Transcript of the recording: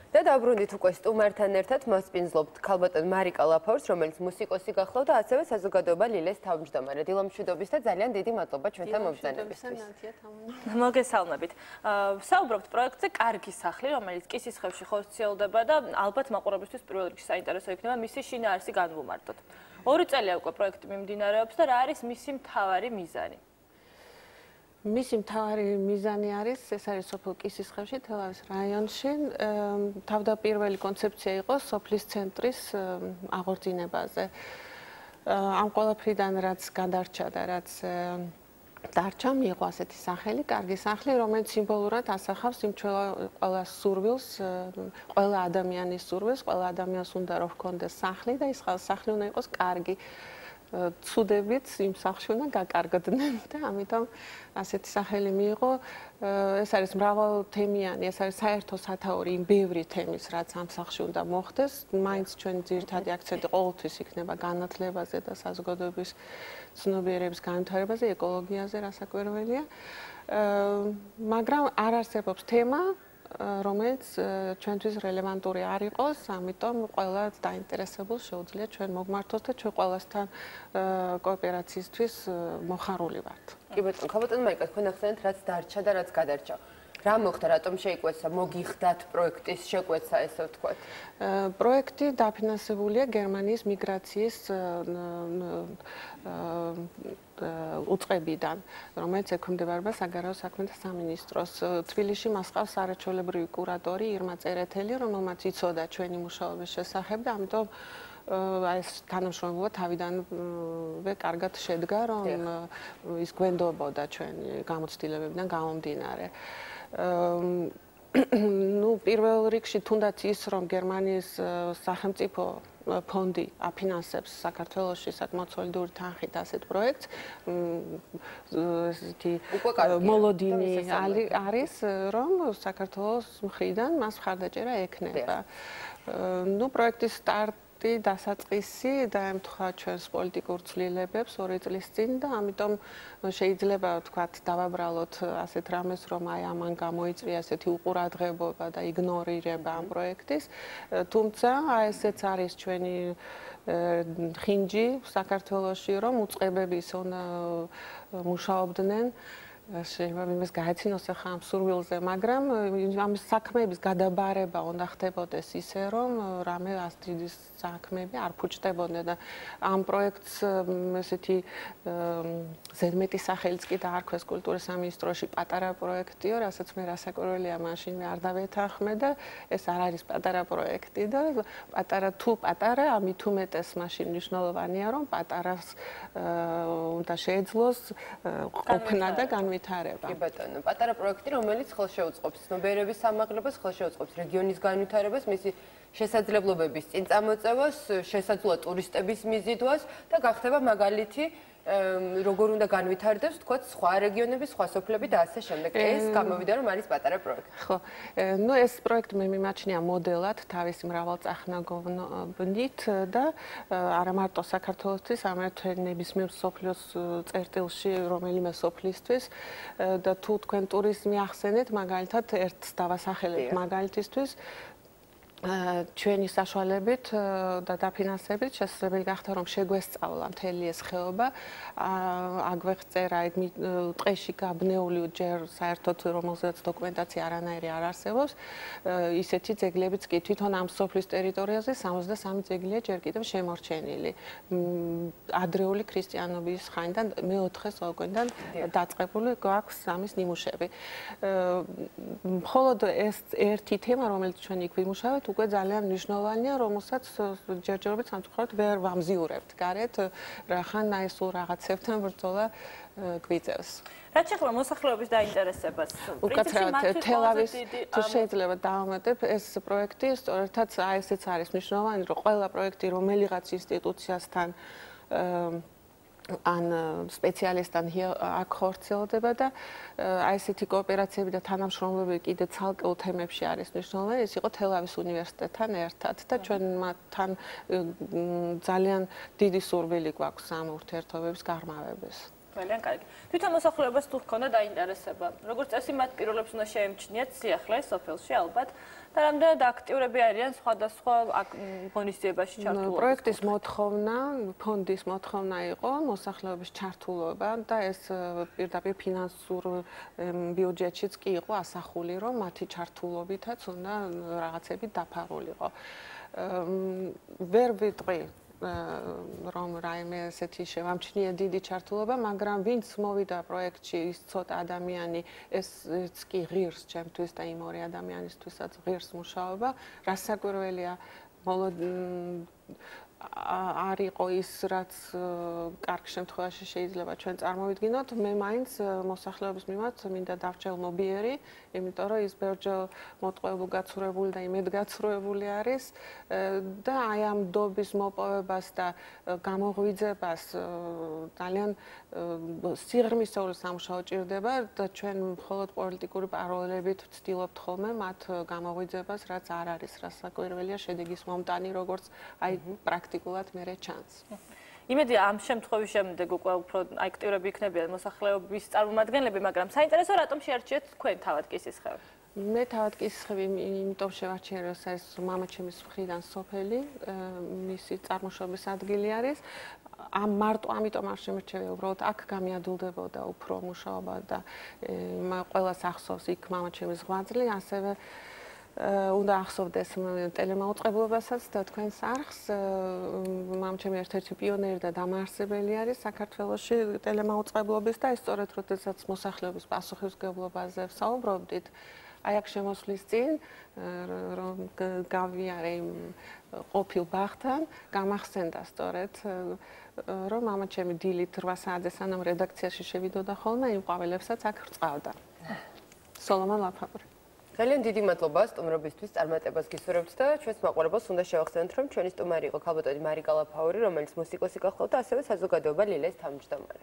და დაბრუნდით უკვე სტუმართან ერთად მოსპინძლობთ ქალბატონ მარიკა ლაფაურს, რომელიც მუსიკოსი გახლავდა, ასევე საზოგადოება ლილეს თავმჯდომარე. დილამშვიდობის და ძალიან დიდი მადლობა ჩვენთან მომბრძანებისთვის. მოგესალმებით. საუბრობთ პროექტზე კარგი სახლი, რომელიც კისისხევში ხორციელდება და ალბათ მაყურებლისთვის პირველ რიგში საინტერესო იქნება მისი შინაარსი განვუმარტოთ. 2 წელია უკვე პროექტი მიმდინარეობს და რა არის მისი მთავარი მიზანი? მისი მთავარი მიზანი არის, ეს არის სოფელ კისისხევში, თელავის რაიონში. თავდაპირველი კონცეფცია იყო სოფლის ცენტრის აღორძინებაზე. ამ ყველაფრიდან რაც გადარჩა და რაც დარჩა, მიიღო ასეთი სახელი, კარგი სახლი, რომელიც სიმბოლურად ასახავს იმ ყველა სურვილს, ყველა ადამიანის სურვილს, ყველა ადამიანს უნდა რომ ჰქონდეს სახლი და ის სახლი უნდა იყოს კარგი. ცუდებით იმ სახლში უნდა გაკარგდნენ და ამიტომ ასეთი სახელი მიიღო. ეს არის მრავალთემიანი, ეს არის საერთო სათაური იმ ბევრი თემის, რაც ამ სახლში უნდა მოხდეს. მაინც ჩვენი ძირითადი აქცენტი ყოველთვის იქნება განათლებაზე და საზოგადოების ცნობიერების განვითარებაზე, ეკოლოგიაზე, რასაკვირველია. მაგრამ არ არსებობს თემა, რომელიც ჩვენთვის რელევანტური არ იყოს, ამიტომ ყველა დაინტერესებულს შეუძლია ჩვენ მოგმართოს და ჩვენ ყველასთან კოოპერაციისთვის მოხარული ვართ. კი ბატონო, ქალბატონ მარიკა, თქვენ ახსენეთ, რაც დარჩა და რაც გადარჩა. რა მოხდა, რატომ შეიკვეცა, მოგიხდათ პროექტის შეკვეცა, ესე ვთქვათ? პროექტი დაფინანსებულია გერმანიის მიგრაციის უწყებიდან, რომელიც ექვემდებარება საგარეო საქმეთა სამინისტროს. თბილისში მას ყავს არაჩვეულებრივი კურატორი ირმა წერეთელი, რომელმაც იცოდა ჩვენი მუშაობის შესახებ და ამიტომ ეს თანამშრომლობა თავიდანვე კარგად შედგა, რომ ის გვენდობოდა ჩვენი გამოცდილებებიდან გამომდინარე. პირველ რიგში თუნდაც ის, რომ გერმანიის სახელმწიფო ფონდი აფინანსებს საქართველოში საკმაოდ სოლიდური თანხით ასეთ პროექტს, მოლოდინი არის, რომ საქართველოს მხრიდან მას მხარდაჭერა ექნება. პროექტის დასაწყისი დაემთხვა ჩვენს პოლიტიკურ ცვლილებებს 2 წლის წინ და ამიტომ შეიძლება ვთქვათ დავაბრალოთ ასეთ რამეს, რომ აი ამან გამოიწვია ასეთი უყურადღებობა და იგნორირება ამ პროექტის. თუმცა აი ესეც არის ჩვენი ხინჯი საქართველოში, რომ უწყებები ისე მუშაობდნენ შეიძლება იმას გაეცინოს ახლა ამ სურვილზე, მაგრამ ამ საქმეების გადაბარება უნდა ხდებოდეს ისე, რომ რამე ასეთი საქმეები არ ფუჭდებოდნენ და ამ პროექტს ესეთი ზედმეტი სახელიც კი დაარქვეს კულტურის სამინისტროში პატარა პროექტიო, რასაც მე რასაკვირველია მაშინ არ დავეთანხმე და ეს არ არის პატარა პროექტი და პატარა, ამით უმეტეს მაშინ მნიშვნელოვანია, რომ პატარას უნდა შეეძლოს ყოფნა და განვითარება. კი ბატონო, პატარა პროექტი, რომელიც ხელშეუწყობს ცნობიერების სამაღლებას, ხელშეუწყობს რეგიონის განვითარებას, მისი შესაძლებლობების წინ წამოწევას, შესაძლოა ტურისტების მიზიდვას და გახდება მაგალითი როგორ უნდა განვითარდეს, თქვათ, სხვა რეგიონები, სხვა სოფლები და ასე შემდეგ. ეს გამოვიდა, რომ არის პატარა პროექტი. ხო, ეს პროექტი მე მიმაჩნია მოდელად თავისი მრავალწახნაგოვნობით და არა მარტო საქართველოსთვის, არამედ ნებისმიერ სოფლიოს წერტილში, რომელიმე სოფლისთვის და თუ თქვენ ტურიზმი ახსენეთ, მაგალითად ერთს დავასახელებთ მაგალითისთვის ჩვენი საშუალებით და დაფინანსებით შესაძლებელი გახდა რომ შეგვესწავლა მთელი ეს ხეობა, აგვეღწერა ტყეში გაბნეული ჯერ საერთოდ რომელზეც დოკუმენტაცია არანაირი არ არსებობს, ისეთი ძეგლებიც კი თვითონ ამ სოფლის ტერიტორიაზე 63 ძეგლია ჯერ კიდევ შემორჩენილი. ადრეული ქრისტიანობის ხანიდან მე-4 საუკუნიდან დაწყებული გვაქვს ამის ნიმუშები. მხოლოდ ეს ერთი თემა, რომელიც ჩვენ იქ ვიმუშავებთ, უკვე ძალიან მნიშვნელოვანია, რომელსაც ჯერჯერობით სამწუხაროდ ვერ ვამზიურებთ გარეთ, რახან აი სულ რაღაცებთან ბრძოლა გვიწევს. რაც შეეხება მოსახლეობის დაინტერესებას, უკაცრავად თელავის თუ შეიძლება დავამატებ ეს პროექტი, სწორედაც აი ესეც არის მნიშვნელოვანი, რომ ყველა პროექტი რომელიღაც ინსტიტუციასთან ან სპეციალისტთან აქ ხორციელდება და აი ესეთი კოოპერაციები და თანამშრომლობები კიდე ცალკეულ თემებში არის მნიშვნელოვანი. ეს იყო თელავის უნივერსიტეტთან ერთად და ჩვენ მათთან ძალიან დიდი სურვილი გვაქვს ამ ურთიერთობების გაღრმავების. ძალიან კარგი. თვითონ მოსახლეობას თუ ჰქონდა დაინტერესება, როგორც წესი მათ პირველებს უნდა შეემჩნიათ სიახლე სოფელში ალბათ და რამდენად აქტიურები არიან სხვადასხვა ღონისძიებაში ჩართულობა. პროექტის მოთხოვნა, ფონდის მოთხოვნა იყო მოსახლეობის ჩართულობა და ეს პირდაპირ ფინანსურ ბიუჯეტშიც კი იყო ასახული, რომ მათი ჩართულობითაც უნდა რაღაცები დაფარულიყო. ვერ ვიტყვი რომ რაიმე ესეთი შევამჩნია დიდი ჩართულობა, მაგრამ ვინც მოვიდა პროექტში, ის ცოტა ადამიანი, ეს კი ღირს ჩემთვის და იმ ორი ადამიანისთვისაც ღირს მუშაობა, რასაკვირველია, არ იყო ის, რაც კარგ შემთხვევაში შეიძლება ჩვენ წარმოვიდგინოთ, მე მაინც მოსახლეობის მიმართ მინდა დავჭელმობიერი, იმიტომ რომ ის ბევრჯერ მოტყუებული და იმედგაცრუებული არის და აი ამ დობის მოპოვებას და გამოღვიძებას ძალიან სიღრმისეულ სამუშაო ჭირდება და ჩვენ მხოლოდ პოლიტიკური პაროლებით ვცდილობთ ხოლმე მათ გამოღვიძებას, რაც არ არის რასაკვირველია შედეგის მომტანი, როგორც აი პრაქტიკულად მერე ჩანს. იმედია ამ შემთხვევის შემდეგ უკვე უფრო აქტიურები იქნებიან მოსახლეობის წარმომადგენლები, მაგრამ საინტერესო რატომ შეარჩიეთ თქვენ თავად კისისხევი? მე თავად კისისხევი იმიტომ შევარჩიე, რომ ეს მამაჩემის მხრიდან სოფელი, მისი წარმოშობის ადგილი არის. მარტო ამიტომ არ შემერჩევი, უბრალოდ აქ გამიადვილდებოდა უფრო მუშაობა და ყველას ახსოვს იქ მამაჩემის ღვაწლი, ასევე უნდა ახსოვდეს ტელემაუწყებლობასაც და თქვენს არხს. მამაჩემი ერთ-ერთი პიონერი და დამაარსებელი არის საქართველოში ტელემაუწყებლობის და ეს სწორედ როდესაც მოსახლეობის პასუხისმგებლობაზე ვსაუბრობდით, აი აქ შემოსვლის წინ რომ გავიარე იმ ყოფილ ბაღთან, გამახსენდა სწორედ რომ მამაჩემი დილით 8 საათზე სანამ რედაქციაში შევიდოდა ხოლმე, იმ ყვავილებსაც აქ ვრწყავდა. სოლომონ ლაფაური. ძალიან დიდი მადლობა სტუმრობისთვის, წარმატებას გისურვებთ და ჩვენს მაყურებელს უნდა შევახსენოთ, რომ ჩვენი სტუმარი იყო ქალბატონი მარიკა ლაფაური, რომელიც მუსიკოსი გახლავთ და ასევე საზოგადოება ლილეს თავმჯდომარე.